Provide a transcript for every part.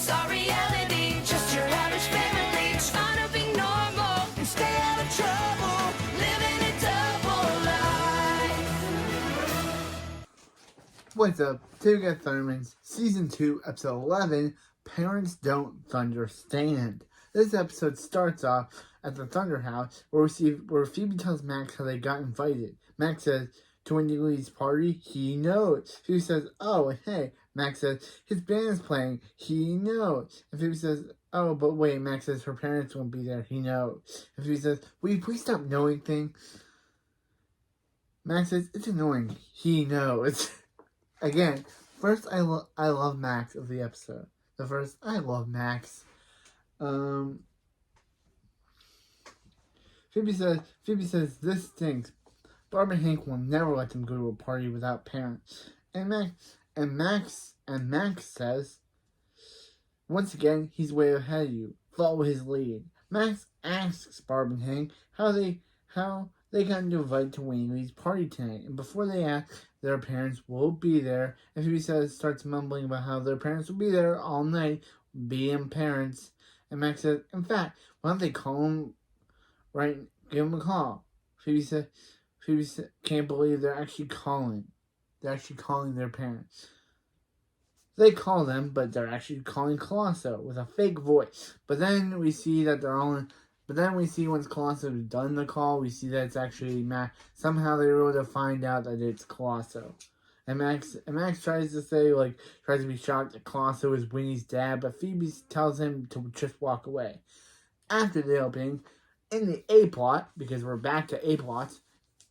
It's our reality, just your average family trying to be normal and stay out of trouble, living a double life. What's up? Today we got Thundermans, Season 2, Episode 11, Parents Don't Understand. This episode starts off at the Thunder House, where Phoebe tells Max how they got invited. Max says, to Wendy Lee's party, he knows. Phoebe says, oh, and hey. Max says, his band is playing, he knows. And Phoebe says, oh, but wait. Max says, her parents won't be there, he knows. And Phoebe says, will you please stop knowing things? Max says, it's annoying, he knows. Again, first, I love Max of the episode. I love Max. Phoebe says, this stinks. Barb and Hank will never let them go to a party without parents. And Max says, once again, he's way ahead of you. Follow his lead. Max asks Barb and Hank how they got invited to Wayne's party tonight. And before they ask, their parents will be there. And Phoebe starts mumbling about how their parents will be there all night, being parents. And Max says, in fact, why don't they call them, right? Give them a call. Phoebe said, can't believe they're actually calling. They're actually calling their parents. They call them, but they're actually calling Colosso with a fake voice. But then we see that once Colosso has done the call, we see that it's actually Max. Somehow they were able to find out that it's Colosso. And Max tries to be shocked that Colosso is Winnie's dad, but Phoebe tells him to just walk away. After the opening, in the A plot, because we're back to A plots,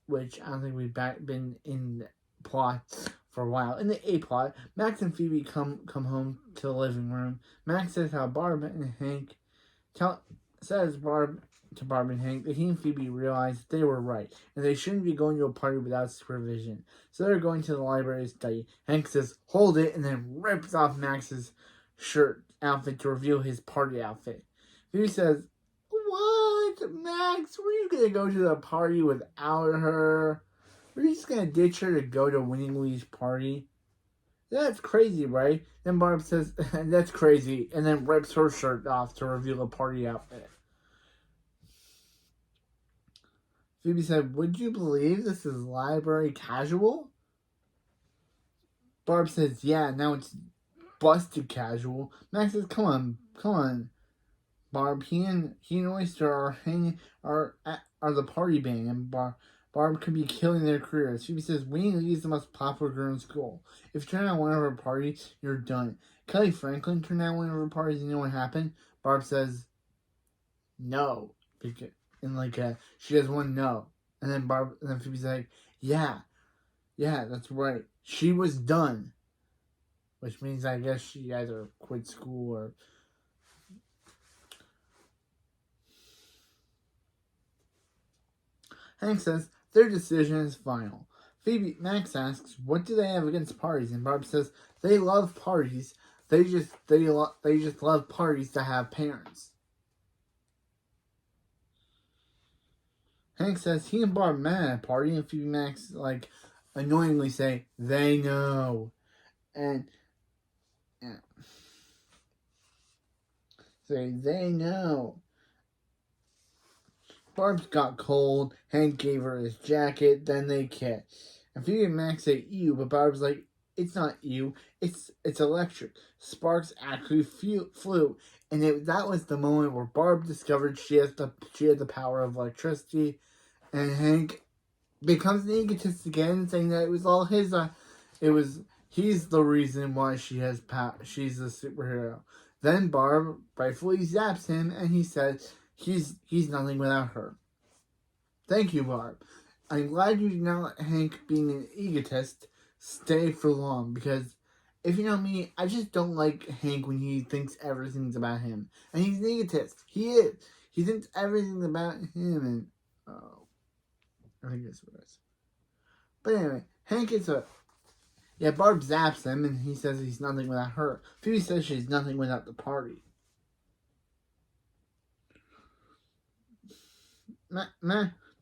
which I don't think we've been in the plot for a while. In the A plot, Max and Phoebe come home to the living room. Max says how Barb and Hank says to Barb and Hank that he and Phoebe realized they were right, and they shouldn't be going to a party without supervision. So they're going to the library to study. Hank says, hold it, and then rips off Max's outfit to reveal his party outfit. Phoebe says, what? Max, were you going to go to the party without her? Were you just going to ditch her to go to Winnie Louie's party? That's crazy, right? Then Barb says, that's crazy, and then rips her shirt off to reveal a party outfit. Phoebe said, would you believe this is library casual? Barb says, yeah, now it's busted casual. Max says, come on. Barb, he and Oyster are the party band, and Barb could be killing their careers. Phoebe says, Winnie Lee is the most popular girl in school. If you turn out one of her parties, you're done. Kelly Franklin turned out one of her parties, you know what happened? Barb says, no. She has one no. And then Phoebe's like, yeah, that's right. She was done. Which means I guess she either quit school or... Hank says their decision is final. Max asks, what do they have against parties? And Barb says they love parties. They just love parties to have parents. Hank says he and Barb met at a party, and Phoebe and Max annoyingly say they know, and yeah, say they know. Barb's got cold. Hank gave her his jacket. Then they kiss. And Phoebe and Max say ew, but Barb's like, it's not ew. It's electric. Sparks actually flew. And that was the moment where Barb discovered she had the power of electricity. And Hank becomes an egotist again, saying that it was all his. He's the reason why she has power. She's a superhero. Then Barb rightfully zaps him, and he says he's nothing without her. Thank you, Barb. I'm glad you did not let Hank, being an egotist, stay for long, because if you know me, I just don't like Hank when he thinks everything's about him. And he's an egotist. He is. He thinks everything's about him, and I think that's what it is. But anyway, Hank is Barb zaps him, and he says he's nothing without her. Phoebe says she's nothing without the party.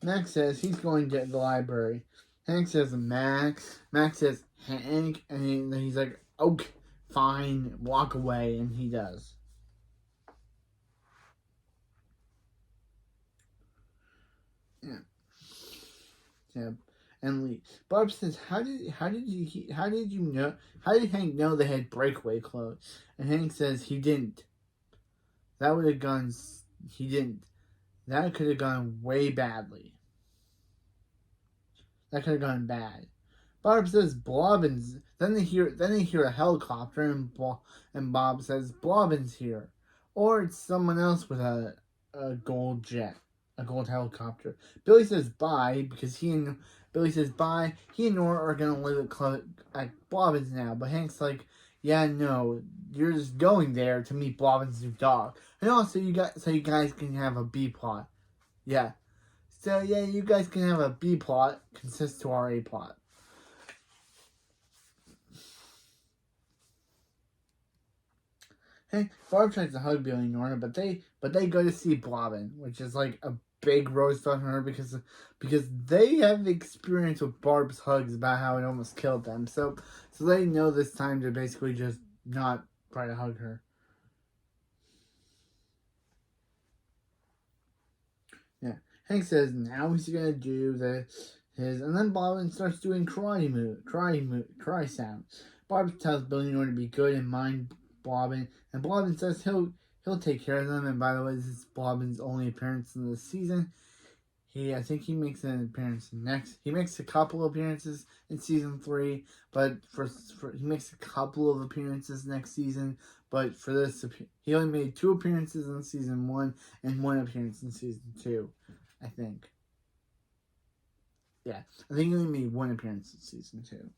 Max says he's going to the library. Hank says Max. Max says Hank, and he's like, okay. fine, walk away, and he does. Yeah. Yeah. And Lee. Barb says, how did Hank know they had breakaway clothes? And Hank says he didn't. That would have gone. He didn't. That could have gone way badly. That could have gone bad. Barb says Blobbins. Then they hear a helicopter, and Bob says Blobbins here, or it's someone else with a gold jet, a gold helicopter. Billy says bye because Billy says bye. He and Nora are gonna live at Blobbins now, but Hank's like, yeah, no, you're just going there to meet Blobbins' new dog, and also you guys can have a B plot. Yeah. So yeah, you guys can have a B plot consist to our A plot. Hey, Barb tries to hug Billy and Nora, but they go to see Blobbin, which is like a big roast on her because they have the experience with Barb's hugs about how it almost killed them. So they know this time to basically just not try to hug her. Yeah. Hank says now he's gonna do and then Blobbin starts doing cry sounds. Barb tells Billy in order to be good and mind Blobbin, and Blobbin says he'll take care of them. And by the way, this is Blobbin's only appearance in the season. I think he makes an appearance he makes a couple appearances in season 3, but he makes a couple of appearances next season. But for this, he only made 2 appearances in season 1 and 1 appearance in season 2, I think. Yeah, I think he only made 1 appearance in season 2.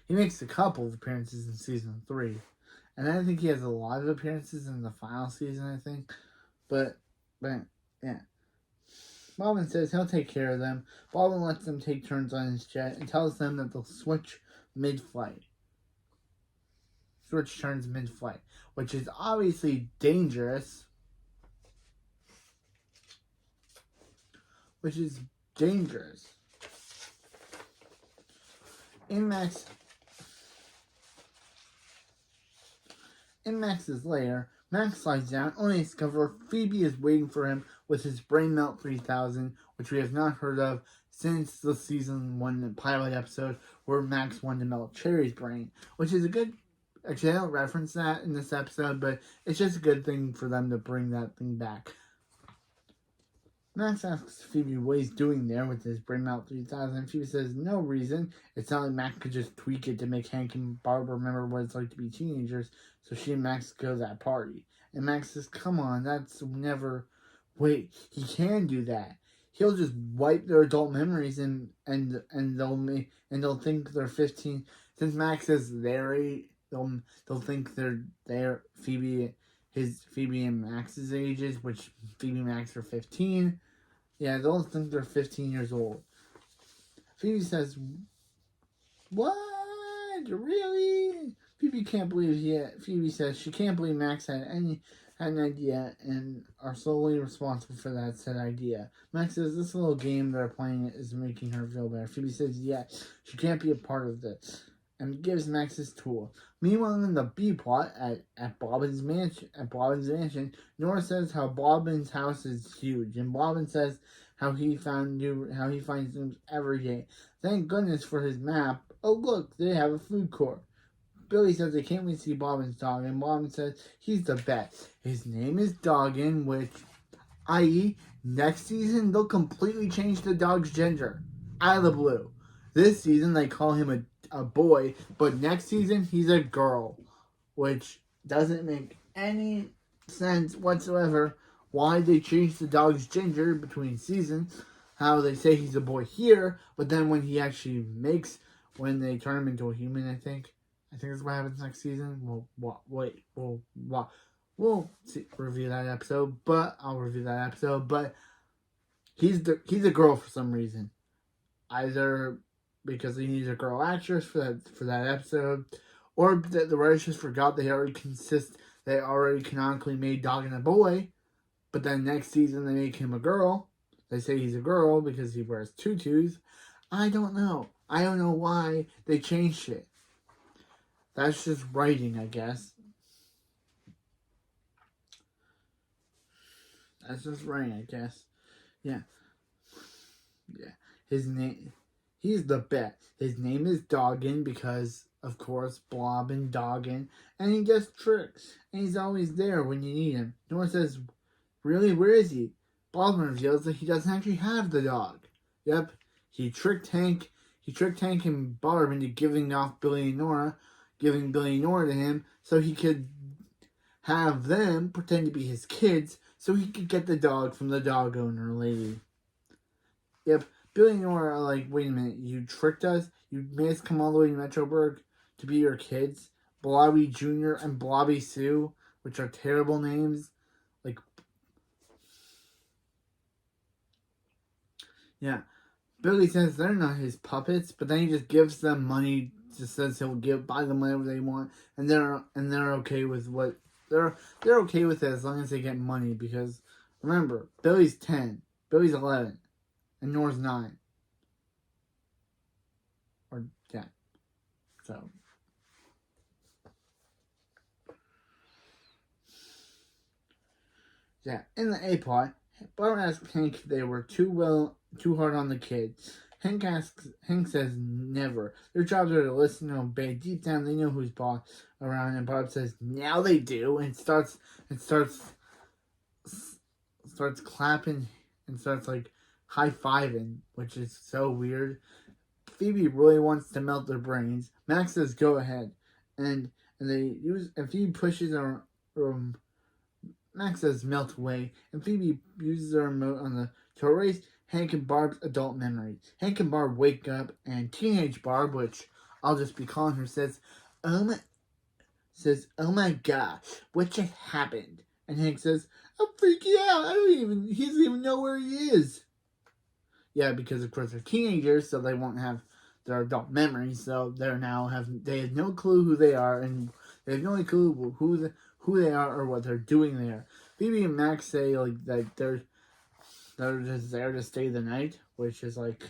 He makes a couple of appearances in season 3, and I think he has a lot of appearances in the final season, I think. But yeah. Blobbin says he'll take care of them. Blobbin lets them take turns on his jet and tells them that they'll switch mid-flight. Switch turns mid-flight, which is obviously dangerous. In Max's lair, Max slides down, only to discover Phoebe is waiting for him with his Brain Melt 3000, which we have not heard of since the season 1 pilot episode where Max wanted to melt Cherry's brain, which is a good... Actually, I don't reference that in this episode, but it's just a good thing for them to bring that thing back. Max asks Phoebe what he's doing there with his Brain Melt 3000, and Phoebe says no reason. It's not like Max could just tweak it to make Hank and Barb remember what it's like to be teenagers, so she and Max go to that party. And Max says, come on, that's never... Wait, he can do that. He'll just wipe their adult memories and they'll think they're 15. Since Max is their age, they'll think they're Phoebe and Max's ages, which Phoebe and Max are 15. Yeah, they'll think they're 15 years old. Phoebe says, what? Really? Phoebe says she can't believe Max had an idea and are solely responsible for that said idea. Max says this little game they're playing is making her feel better. Phoebe says yeah, she can't be a part of this, and gives Max his tool. Meanwhile, in the B plot at Blobbin's mansion, Nora says how Blobbin's house is huge, and Blobbin says how he finds things every day. Thank goodness for his map. Oh look, they have a food court. Billy says they can't wait to see Blobbin's dog, and Blobbin says he's the best. His name is Doggin, which, i.e., next season they'll completely change the dog's gender out of the blue. This season they call him a boy, but next season he's a girl, which doesn't make any sense whatsoever. Why they changed the dog's gender between seasons? How they say he's a boy here, but then when they turn him into a human, I think that's what happens next season. We'll review that episode, but I'll review that episode. But he's a girl for some reason, either because he needs a girl actress for that episode, or that the writers just forgot they already canonically made Doggin a boy, but then next season they make him a girl. They say he's a girl because he wears tutus. I don't know. I don't know why they changed it. That's just writing, I guess. That's just writing, I guess. Yeah. Yeah. His name, he's the best. His name is Doggin because, of course, Blob and Doggin. And he gets tricked. And he's always there when you need him. Nora says, really, where is he? Blob reveals that he doesn't actually have the dog. Yep, he tricked Hank. He tricked Hank and Barb into giving off Billy and Nora, giving Billy and Nora to him so he could have them pretend to be his kids so he could get the dog from the dog owner lady. Yep, Billy and Nora are like, wait a minute, you tricked us? You made us come all the way to Metroburg to be your kids? Blobby Jr. and Blobby Sue, which are terrible names. Like, yeah. Billy says they're not his puppets, but then he just gives them money. Just says he'll buy them whatever they want, and they're okay with what they're okay with it as long as they get money. Because remember, Billy's 10, Billy's 11, and Nora's 9, or yeah. So yeah, in the A plot, Barb asks Hank if they were too hard on the kid. Hank says never. Their jobs are to listen and obey. Deep down, they know who's boss around. And Barb says, now they do, and starts clapping and starts like high fiving, which is so weird. Phoebe really wants to melt their brains. Max says, go ahead, and Phoebe pushes her. Max says melt away, and Phoebe uses her remote on the to erase Hank and Barb's adult memory. Hank and Barb wake up, and teenage Barb, which I'll just be calling her, says, "Oh my gosh, what just happened?" And Hank says, "I'm freaking out. He doesn't even know where he is." Yeah, because of course they're teenagers, so they won't have their adult memories. So they have no clue who they are, and they have no clue who they are or what they're doing there. Phoebe and Max say like that they're just there to stay the night, which is like,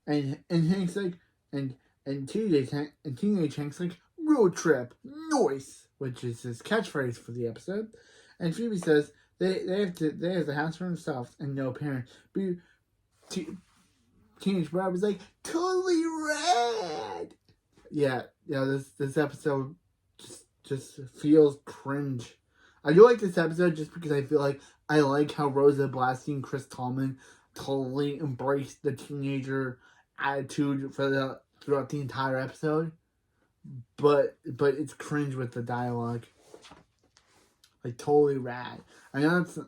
and Hank's like, and teenage Hank's like, road trip, noise, which is his catchphrase for the episode. And Phoebe says they have the house for themselves and no parents. Teenage Barb is like, totally rad. Yeah, this episode just feels cringe. I do like this episode just because I like how Rosa Blasky and Chris Tallman totally embraced the teenager attitude throughout the entire episode. But it's cringe with the dialogue. Like, totally rad. I know it's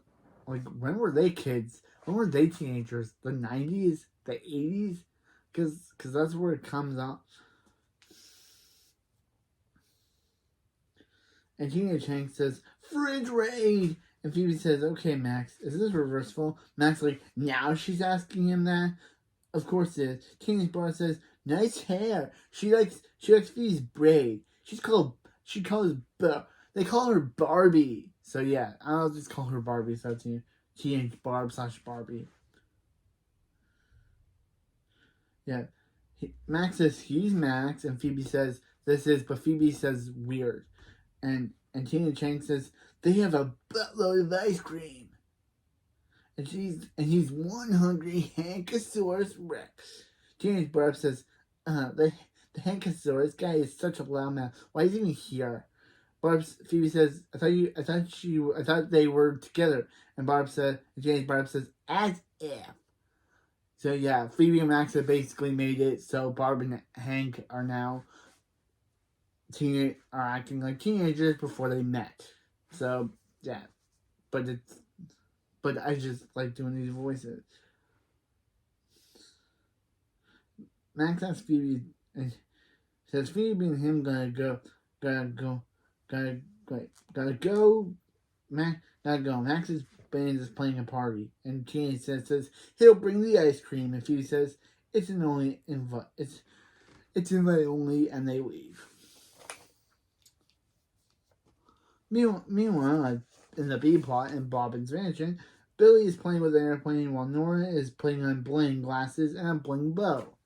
like, when were they kids? When were they teenagers? The 90s? The 80s? Because that's where it comes out. And Teenage Hank says, fridge raid! And Phoebe says, okay, Max, is this reversible? Max like, now she's asking him that? Of course it is. Teenage Barb says, nice hair. She likes Phoebe's braid. They call her Barbie. So yeah, I'll just call her Barbie. So it's Teenage Barb / Barbie. Yeah. Max says he's Max, and Phoebe says but Phoebe says weird. And Teenage Hank says they have a buttload of ice cream. And he's one hungry Hankosaurus Rex. Teenage Barb says, the Hankosaurus guy is such a loudmouth. Why is he even here? Phoebe says, I thought they were together. And Teenage Barb says, as if. So yeah, Phoebe and Max have basically made it so Barb and Hank are now acting like teenagers before they met. So yeah, but I just like doing these voices. Max asks Phoebe, and says Phoebe and him gotta go. Max is band is playing a party, and Teenage says he'll bring the ice cream, and Phoebe says it's an invite only, and they leave. Meanwhile, in the B plot in Bobbin's mansion, Billy is playing with an airplane while Nora is putting on bling glasses and a bling bow.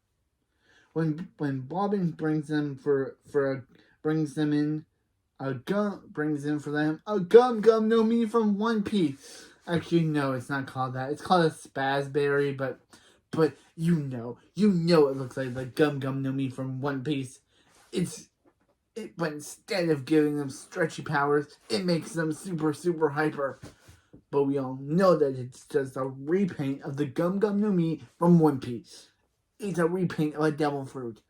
when Bobbin brings them brings them in brings in for them a gum no me from One Piece. Actually, no, it's not called that. It's called a spazberry, but you know it looks like the gum no me from One Piece. But instead of giving them stretchy powers, it makes them super hyper. But we all know that it's just a repaint of the gum no mi from One Piece. It's a repaint of a devil fruit.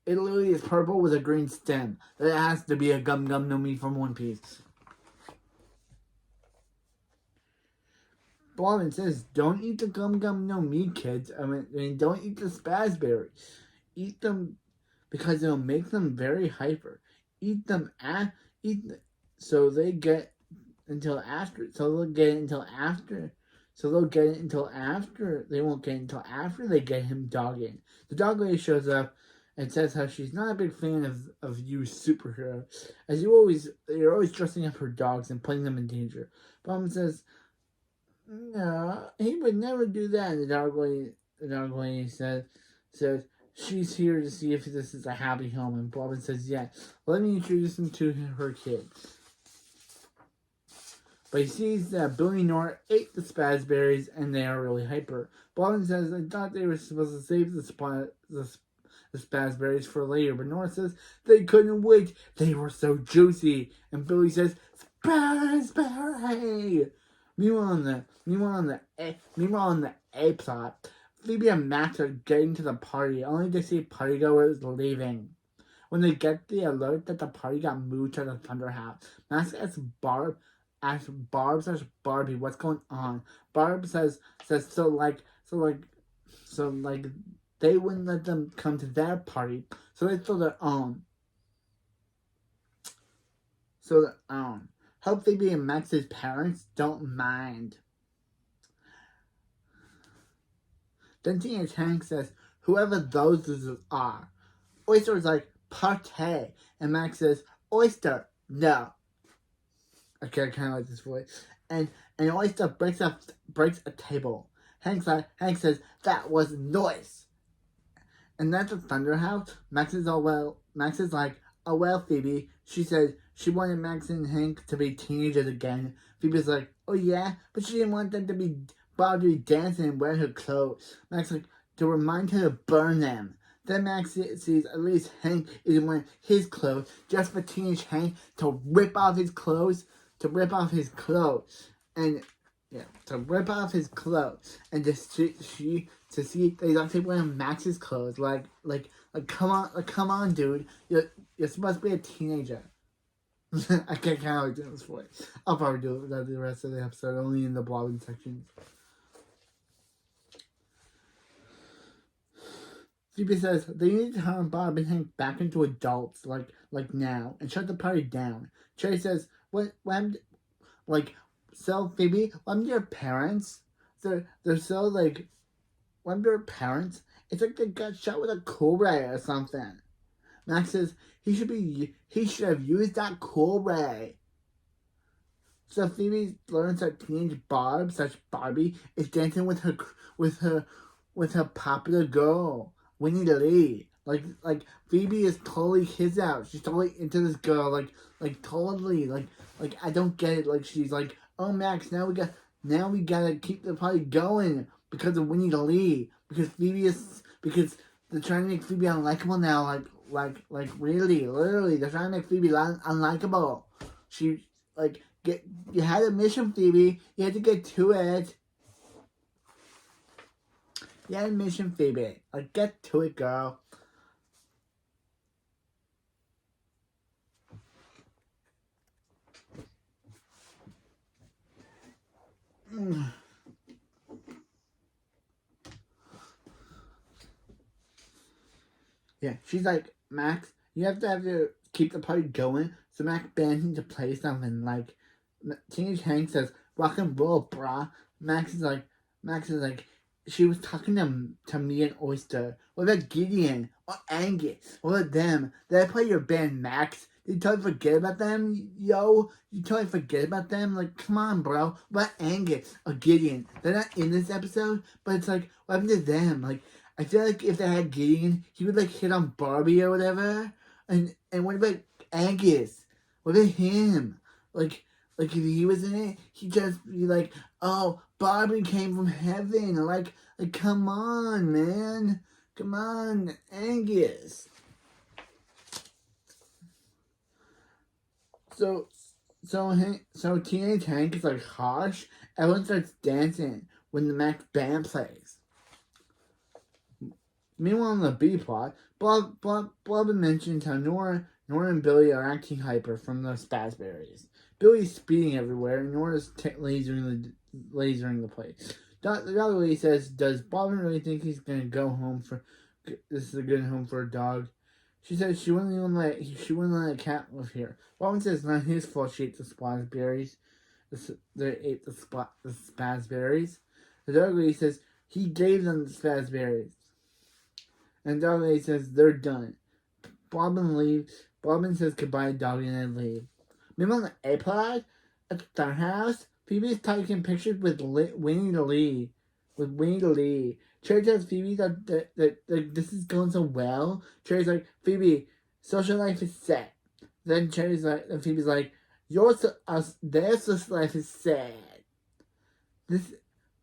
It literally is purple with a green stem. That has to be a gum no mi from One Piece. Bobbin says, don't eat the gum no mi, kids. I mean, don't eat the spazberry. Eat them because it'll make them very hyper. So they get until after. So they'll get it until after. So they'll get it until after. They won't get it until after they get him dogging. The dog lady shows up and says how she's not a big fan of you superhero, as you're always dressing up her dogs and putting them in danger. Bobbin says, no, he would never do that. And the dog lady says she's here to see if this is a happy home. And Bobbin says, yeah, let me introduce him to her kid. But he sees that Billy and Nora ate the spazberries and they are really hyper. Bobbin says, I thought they were supposed to save the spazberries for later. But Nora says they couldn't wait. They were so juicy. And Billy says, spazberry! Meanwhile on the A plot, Phoebe and Max are getting to the party, only to see partygoers leaving. When they get the alert that the party got moved to the Thunder House, Max asks Barbie what's going on. Barb says so they wouldn't let them come to their party, so they throw their own. Hope Phoebe and Max's parents don't mind. Then Teenage Hank says, whoever those losers are. Oyster's like, partay. And Max says, Oyster, no. Okay, I kind of like this voice. And Oyster breaks a table. Hank says, that was noise. And that's the Thunder House. Max is like, oh well, Phoebe. She said she wanted Max and Hank to be teenagers again. Phoebe's like, oh yeah? But she didn't want them to be Bob to be dancing and wearing her clothes. Max like, to remind her to burn them. Then Max sees at least Hank isn't wearing his clothes, just for teenage Hank to rip off his clothes. And to see that he's actually wearing Max's clothes. Like come on, dude. You're supposed to be a teenager. I can't kind of do this voice. I'll probably do it the rest of the episode, only in the blogging sections. Phoebe says they need to turn Barb and Hank back into adults, like now, and shut the party down. Cherry says, so Phoebe, when your parents, they're so like, when their parents, it's like they got shot with a Cobra or something. Max says he should have used that Cobra. So Phoebe learns that teenage Barbie is dancing with her popular girl, Winnie Lee. Like Phoebe is totally his out. She's totally into this girl. Like totally. Like I don't get it. Like she's like, oh Max, now we gotta keep the party going because of Winnie Lee. Because they're trying to make Phoebe unlikable now. Like really, literally, they're trying to make Phoebe unlikable. She you had a mission, Phoebe. You had to get to it. You had a mission, Phoebe. Like, get to it, girl. Yeah, she's like, Max, you have to keep the party going. So Max bands him to play something. Like, Teenage Hank says, rock and roll, brah. Max is like, she was talking to me and Oyster. What about Gideon? Or Angus? What about them? Did I play your band, Max? Did you totally forget about them, yo? You totally forget about them? Like, come on, bro. What about Angus or Gideon? They're not in this episode, but it's like, what happened to them? Like, I feel like if they had Gideon, he would like hit on Barbie or whatever. And what about Angus? What about him? Like if he was in it, he'd just be like, "Oh, Barbie came from heaven." Like come on, man, come on, Angus. So Teenage Hank is like harsh. Everyone starts dancing when the Max band plays. Meanwhile, in the B plot, Blob mentions how Nora and Billy are acting hyper from the Spazberries. Billy's speeding everywhere, and Nora's lasering the place. Dr. Lee says, "Does Bob really think he's gonna go home for? This is a good home for a dog?" She says she wouldn't let a cat live here. Bob says it's not his fault she ate the Spazberries. They ate the Spazberries. The Dog Lady says he gave them the Spazberries. And Dog Lady says they're done. Bobbin says goodbye to Doggy and then leave. Meanwhile, on the A-Pod at their house, Phoebe is taking pictures with Winnie the Lee. Cherry tells Phoebe that this is going so well. Cherry's like, "Phoebe, social life is set." Then Phoebe's like, their social life is sad. This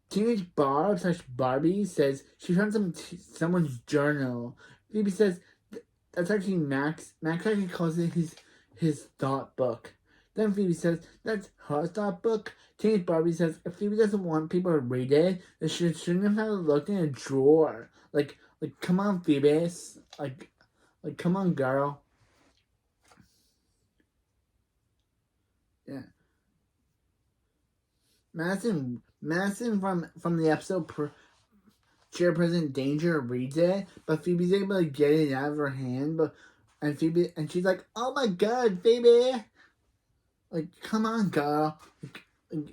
teenage Barbie says she found someone's journal. Phoebe says that's actually Max. Max actually calls it his thought book. Then Phoebe says that's her thought book. Teenage Barbie says if Phoebe doesn't want people to read it, then she shouldn't have had it looked in a drawer. Like come on, Phoebe. Like come on, girl. Yeah. Madison from the episode Chairperson Danger reads it, but Phoebe's able to get it out of her hand. And she's like, "Oh my God, Phoebe! Like, come on, girl!" It's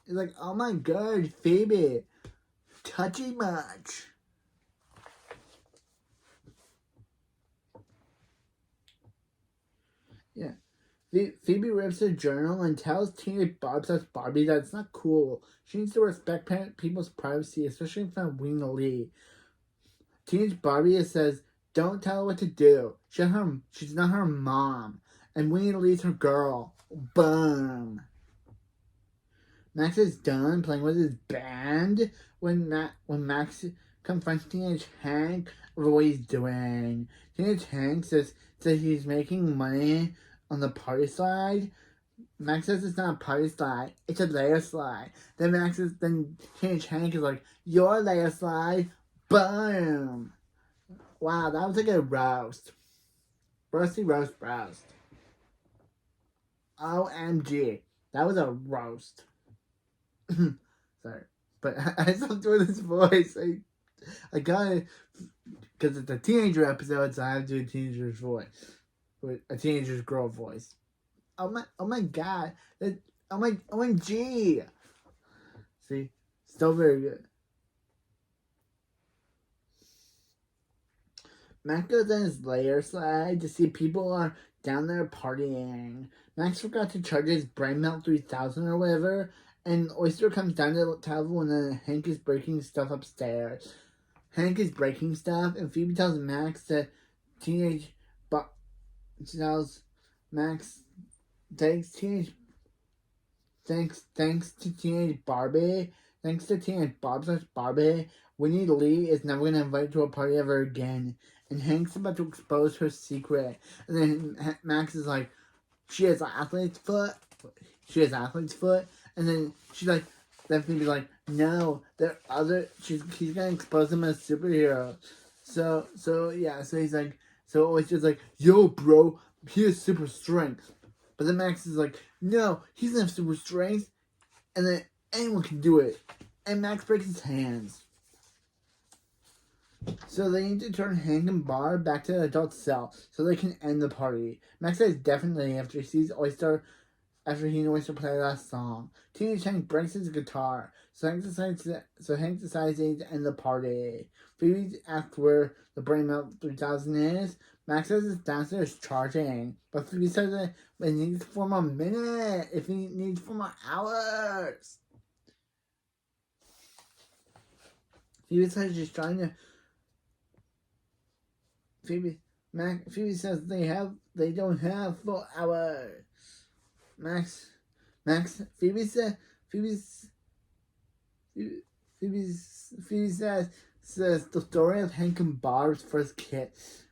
like, "Oh my God, Phoebe, touchy much." Yeah. Phoebe rips her journal and tells teenage Barbie that it's not cool. She needs to respect people's privacy, especially from Winnie Lee. Teenage Barbie says, "Don't tell her what to do. She's not her mom. And Winnie Lee's her girl." Boom. Max is done playing with his band when Max confronts Teenage Hank over what he's doing. Teenage Hank says he's making money on the party slide. Max says it's not a party slide, it's a layer slide. Then Teenage Hank is like, "Your layer slide." Boom. Wow, that was like a roast. Roasty roast. OMG. That was a roast. Sorry. But I stopped doing this voice. I got it because it's a teenager episode, so I have to do a teenager's voice. With a teenager's girl voice. Oh my God. OMG. See? Still very good. Max goes on his layer slide to see people are down there partying. Max forgot to charge his Brain Melt 3000 or whatever, and Oyster comes down to the table and then Hank is breaking stuff upstairs. Hank is breaking stuff, and Phoebe tells Max that tells Max thanks to Teenage Barbie. Thanks to Teenage Barbie, Winnie Lee is never gonna invite to a party ever again. And Hank's about to expose her secret. And then Max is like, she has athlete's foot. And then then Phoebe's like, "No, he's gonna expose him as a superhero." So he's like, so it's just like, "Yo, bro, he has super strength." But then Max is like, "No, he doesn't have super strength." And then anyone can do it. And Max breaks his hands. So they need to turn Hank and Barb back to the adult cell so they can end the party. Max says definitely after he and Oyster play that song. Teenage Hank breaks his guitar, so Hank decides they need to end the party. Phoebe asks where the Brain Melt 3000 is. Max says it's downstairs charging, but Phoebe says that it needs 4 more minutes. If he needs 4 more hours. Phoebe says she's trying to Phoebe says they don't have 4 hours. Max, Phoebe says, Phoebe says the story of Hank and Barb's first kiss.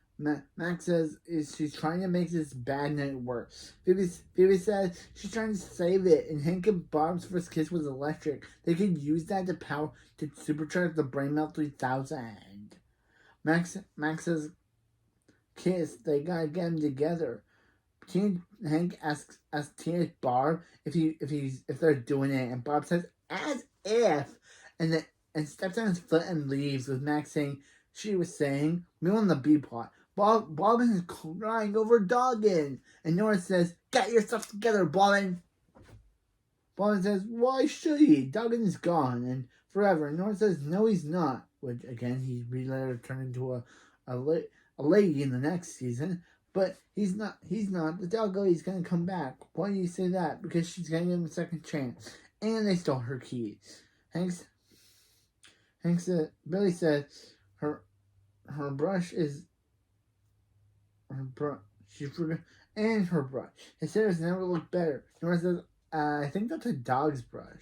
Max says she's trying to make this bad night worse. Phoebe says she's trying to save it, and Hank and Barb's first kiss was electric. They could use that to supercharge the Brain Melt 3000. Max says kiss, they gotta get them together. Hank asks Teenage Barb if they're doing it, and Barb says as if, and steps on his foot and leaves with Max saying she was saying we on the B plot. Bobbin is crying over Doggin, and Nora says get yourself together, Bobbin. Bobbin says why should he? Doggin is gone and forever. And Nora says no he's not, which again he later turned into a lady in the next season. But he's not. The dog lady's gonna come back. Why do you say that? Because she's gonna give him a second chance. And they stole her keys. Billy said her brush is her brush. She forgot and her brush. His hair has never looked better. Nora says, I think that's a dog's brush.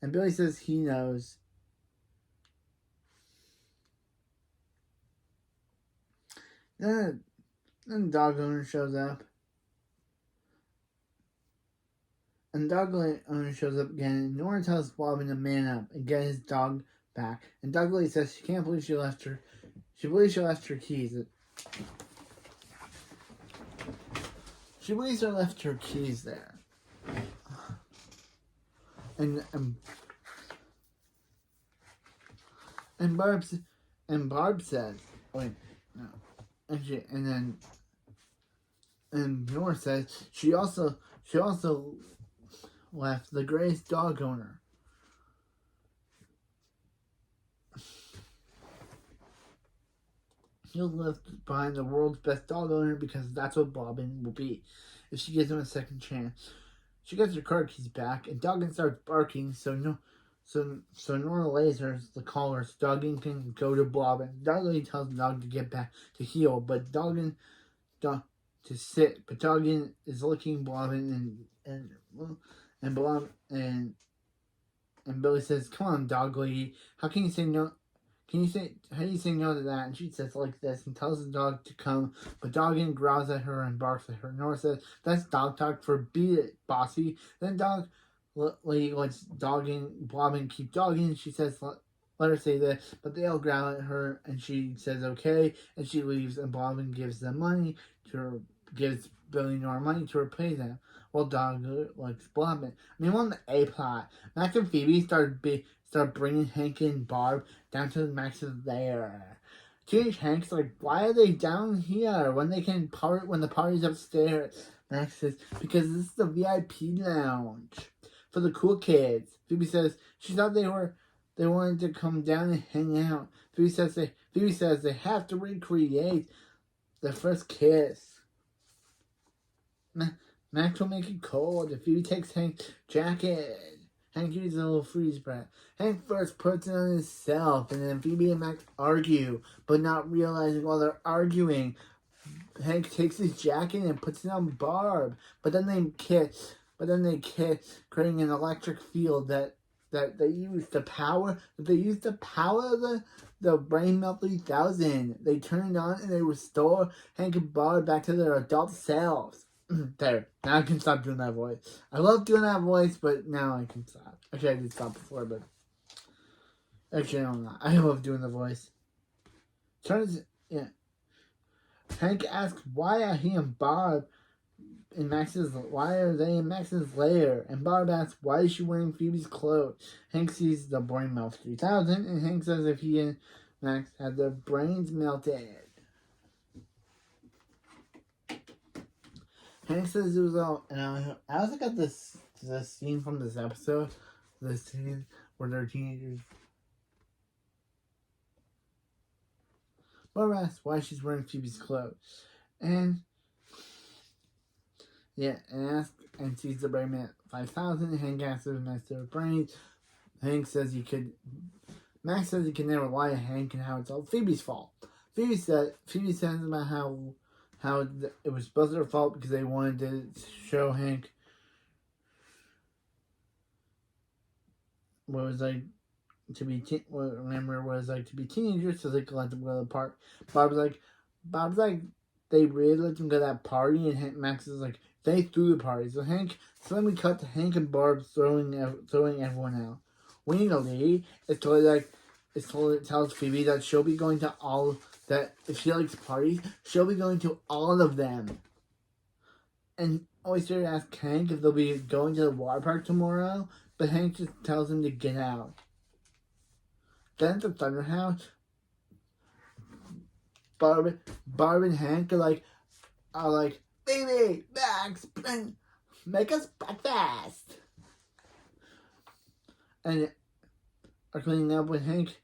And Billy says he knows. Then the dog owner shows up. And the dog owner shows up again. And Nora tells Bobbin to man up and get his dog back. And Dog Lady says she can't believe she left her. She believes she left her keys. She believes she left her keys there. And Barb says, wait, no. And Nora says she also left the greatest dog owner. He'll left behind the world's best dog owner because that's what Bobbin will be if she gives him a second chance. She gets her car keys back and Doggin starts barking, so Nora lasers the collar so Doggin can go to Bobbin. Doggin tells the dog to get back to heel, but Doggin to sit. But Doggin is looking Bobbin and Billy says, "Come on, Dog Lady. How can you say no? How do you say no to that?" And she says like this and tells the dog to come, but Doggin growls at her and barks at her. Nora says, "That's dog talk for beat it, bossy." Then Dog Lady lets Bobbin keep dogging, and she says, let her say this, but they all growl at her, and she says okay, and she leaves, and Bobbin gives gives Billy Nora money to repay them. Well, Dog likes Bobbin. On the A plot, Max and Phoebe start bringing Hank and Barb down to Max's lair. Teenage Hank's like, why are they down here when they can when the party's upstairs? Max says, because this is the VIP lounge for the cool kids. Phoebe says she thought they wanted to come down and hang out. Phoebe says they have to recreate their first kiss. Max will make it cold if Phoebe takes Hank's jacket. Hank uses a little freeze breath. Hank first puts it on himself, and then Phoebe and Max argue, but not realizing while they're arguing, Hank takes his jacket and puts it on Barb. But then they kiss, creating an electric field that they use the power of the Brain Melt 3000. They turn it on and they restore Hank and Barb back to their adult selves. There. Now I can stop doing that voice. I love doing that voice, but now I can stop. Actually, I did stop before, but actually, I'm not. I love doing the voice. Hank asks why are he and Barb why are they in Max's lair? And Barb asks why is she wearing Phoebe's clothes? Hank sees the Brain Melt 3000, and Hank says if he and Max had their brains melted. Hank says it was all, and I also got this scene from this episode, this scene where they're teenagers. Barb asks why she's wearing Phoebe's clothes, and sees the Brain Melt 5000. Hank asks if Max their brains. Max says he can never lie to Hank and how it's all Phoebe's fault. Phoebe says about how it was both their fault because they wanted to show Hank what it was like to be remember what it was like to be teenagers, so they could let them go to the park. Bob's like, they really let them go to that party, and Max is like, they threw the party. So then we cut to Hank and Barb throwing everyone out. We need a lead. It tells Phoebe that she'll be going to that if she likes parties, she'll be going to all of them. And Oyster asks Hank if they'll be going to the water park tomorrow, but Hank just tells him to get out. Then at the Thunder House, Barb and Hank are like, baby, Max, make us breakfast. And are cleaning up when Hank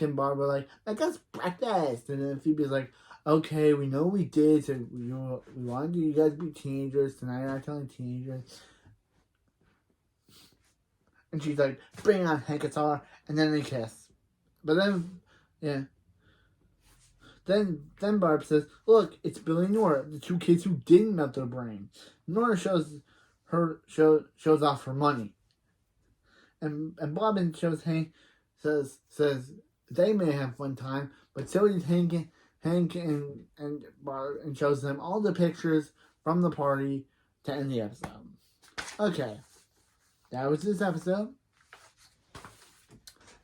and Barb are like, make us breakfast. And then Phoebe's like, okay, we know we did, so we wanted you guys to be teenagers tonight. You're not telling teenagers. And she's like, bring on Hank, it's all. And then they kiss. But then, yeah. Then Barb says, look, it's Billy and Nora, the two kids who didn't melt their brain. Nora shows off her money. And Bob shows Hank, says they may have fun time, but so did Hank and Barb, and shows them all the pictures from the party to end the episode. Okay. That was this episode.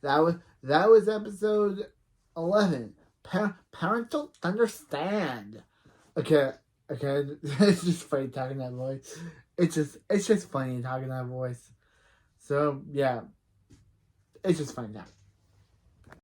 That was episode 11. Parental Understand. Okay. It's just funny talking that voice. It's just funny talking that voice. So yeah, it's just funny talking.